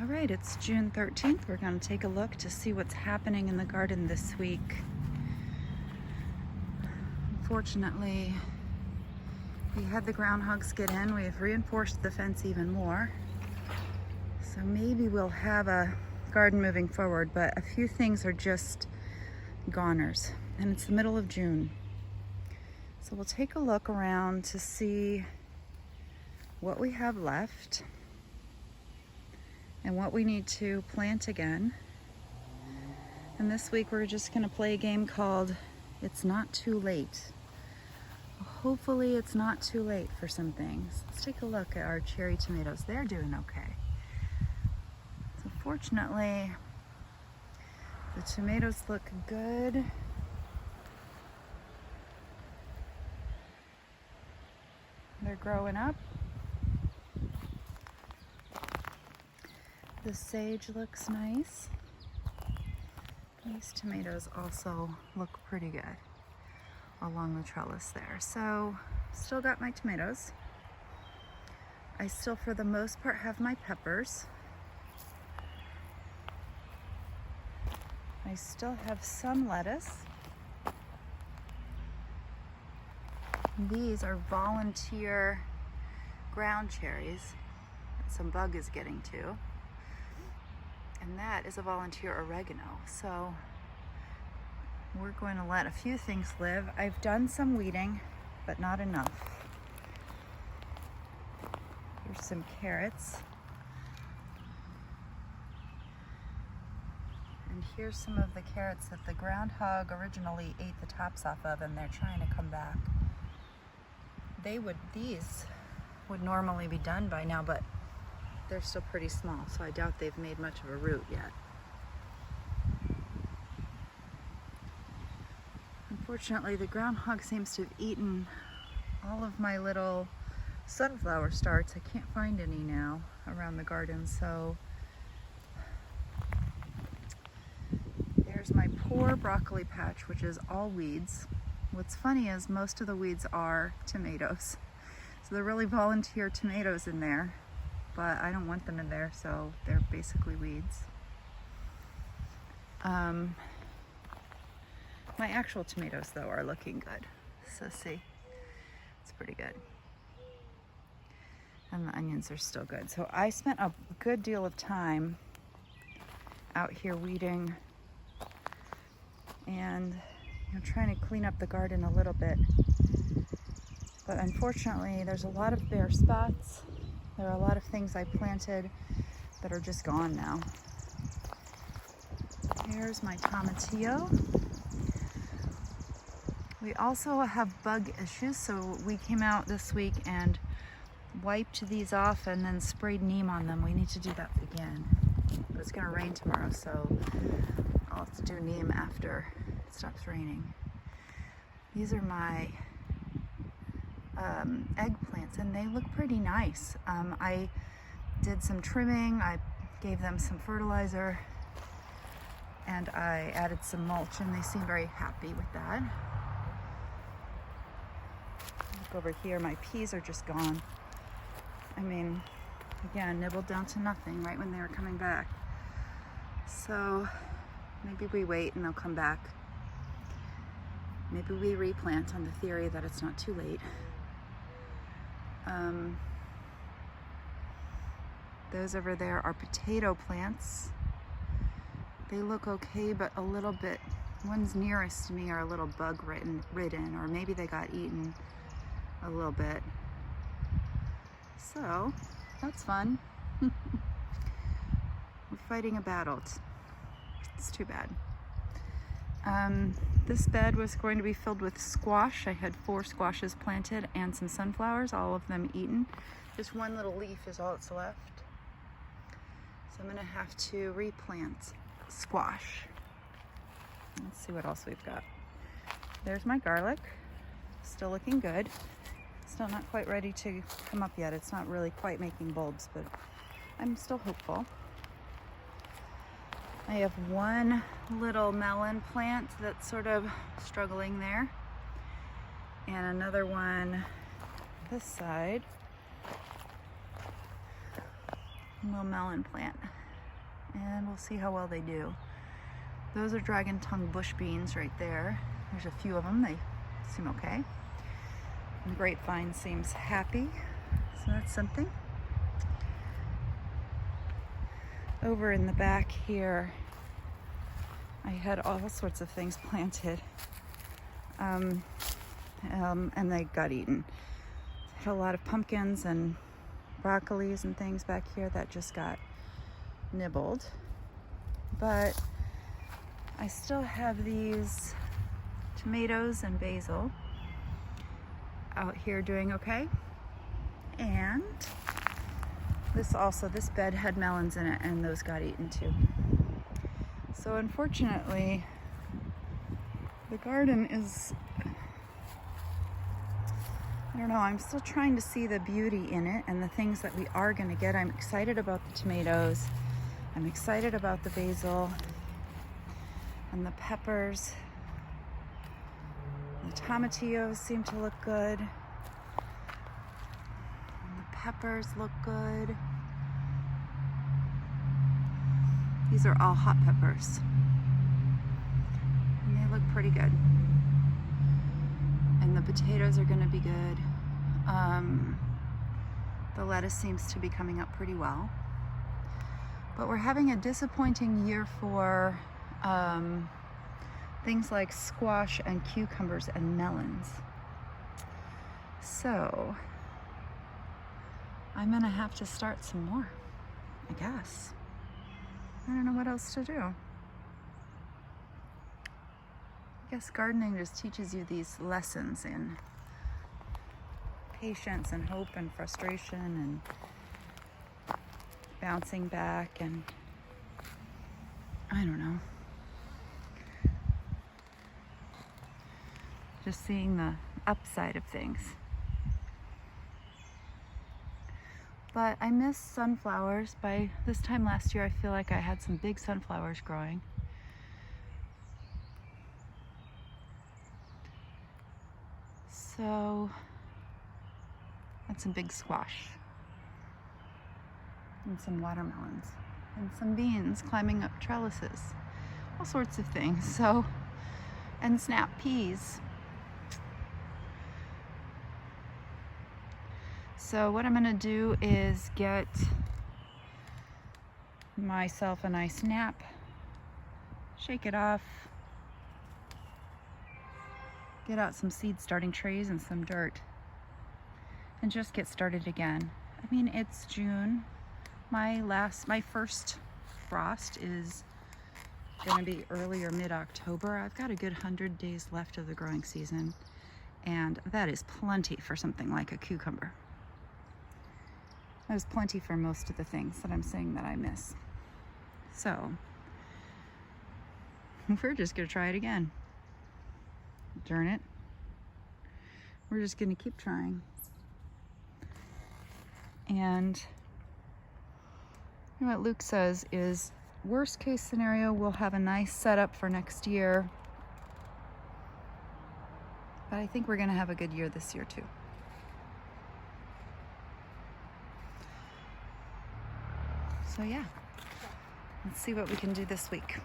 All right, it's June 13th. We're going to take a look to see what's happening in the garden this week. Unfortunately, we had the groundhogs get in. We've reinforced the fence even more. So maybe we'll have a garden moving forward, but a few things are just goners, and it's the middle of June. So we'll take a look around to see what we have left and what we need to plant again. And this week we're just gonna play a game called It's Not Too Late. Hopefully it's not too late for some things. Let's take a look at our cherry tomatoes. They're doing okay. So fortunately, the tomatoes look good. They're growing up. The sage looks nice. These tomatoes also look pretty good along the trellis there. So, still got my tomatoes. I still, for the most part, have my peppers. I still have some lettuce. These are volunteer ground cherries that some bug is getting to. And that is a volunteer oregano. So we're going to let a few things live. I've done some weeding, but not enough. Here's some carrots. And here's some of the carrots that the groundhog originally ate the tops off of, and they're trying to come back. These would normally be done by now, but they're still pretty small, so I doubt they've made much of a root yet. Unfortunately, the groundhog seems to have eaten all of my little sunflower starts. I can't find any now around the garden, so there's my poor broccoli patch, which is all weeds. What's funny is most of the weeds are tomatoes. So they're really volunteer tomatoes in there, but I don't want them in there, so they're basically weeds. My actual tomatoes, though, are looking good. So see, it's pretty good. And the onions are still good. So I spent a good deal of time out here weeding and trying to clean up the garden a little bit. But unfortunately, there's a lot of bare spots. There are a lot of things I planted that are just gone now. Here's my tomatillo. We also have bug issues, so we came out this week and wiped these off and then sprayed neem on them. We need to do that again. But it's gonna rain tomorrow, so I'll have to do neem after it stops raining. These are my eggplants, and they look pretty nice. I did some trimming, I gave them some fertilizer, and I added some mulch, and they seem very happy with that. Look over here, my peas are just gone. I mean, again, nibbled down to nothing right when they were coming back. So maybe we wait and they'll come back. Maybe we replant on the theory that it's not too late. Those over there are potato plants. They look okay, but a little bit, ones nearest to me are a little bug ridden, or maybe they got eaten a little bit. So that's fun. We're fighting a battle. It's too bad. This bed was going to be filled with squash. I had 4 squashes planted and some sunflowers, all of them eaten. Just one little leaf is all that's left. So I'm gonna have to replant squash. Let's see what else we've got. There's my garlic, still looking good. Still not quite ready to come up yet. It's not really quite making bulbs, but I'm still hopeful. I have one little melon plant that's sort of struggling there, and another one this side, little melon plant. and we'll see how well they do. Those are dragon tongue bush beans right there. There's a few of them. They seem okay. And the grapevine seems happy, so that's something. Over in the back here, I had all sorts of things planted, and they got eaten. I had a lot of pumpkins and broccolis and things back here that just got nibbled. But I still have these tomatoes and basil out here doing okay. And this bed had melons in it, and those got eaten too. So unfortunately, the garden is, I don't know, I'm still trying to see the beauty in it and the things that we are going to get. I'm excited about the tomatoes. I'm excited about the basil and the peppers. The tomatillos seem to look good. And the peppers look good. These are all hot peppers. And they look pretty good. And the potatoes are going to be good. The lettuce seems to be coming up pretty well. But we're having a disappointing year for things like squash and cucumbers and melons. So I'm gonna have to start some more, I guess. I don't know what else to do. I guess gardening just teaches you these lessons in patience and hope and frustration and bouncing back, and I don't know. Just seeing the upside of things. But I miss sunflowers. By this time last year, I feel like I had some big sunflowers growing. So, and some big squash. And some watermelons. And some beans climbing up trellises. All sorts of things. So, and snap peas. So what I'm gonna do is get myself a nice nap, shake it off, get out some seed starting trays and some dirt, and just get started again. I mean, it's June. My first frost is gonna be early or mid-October. I've got a good 100 days left of the growing season, and that is plenty for something like a cucumber. There's plenty for most of the things that I'm saying that I miss. So, we're just gonna try it again. Darn it. We're just gonna keep trying. And you know what Luke says is, worst case scenario, we'll have a nice setup for next year. But I think we're gonna have a good year this year too. So yeah, let's see what we can do this week.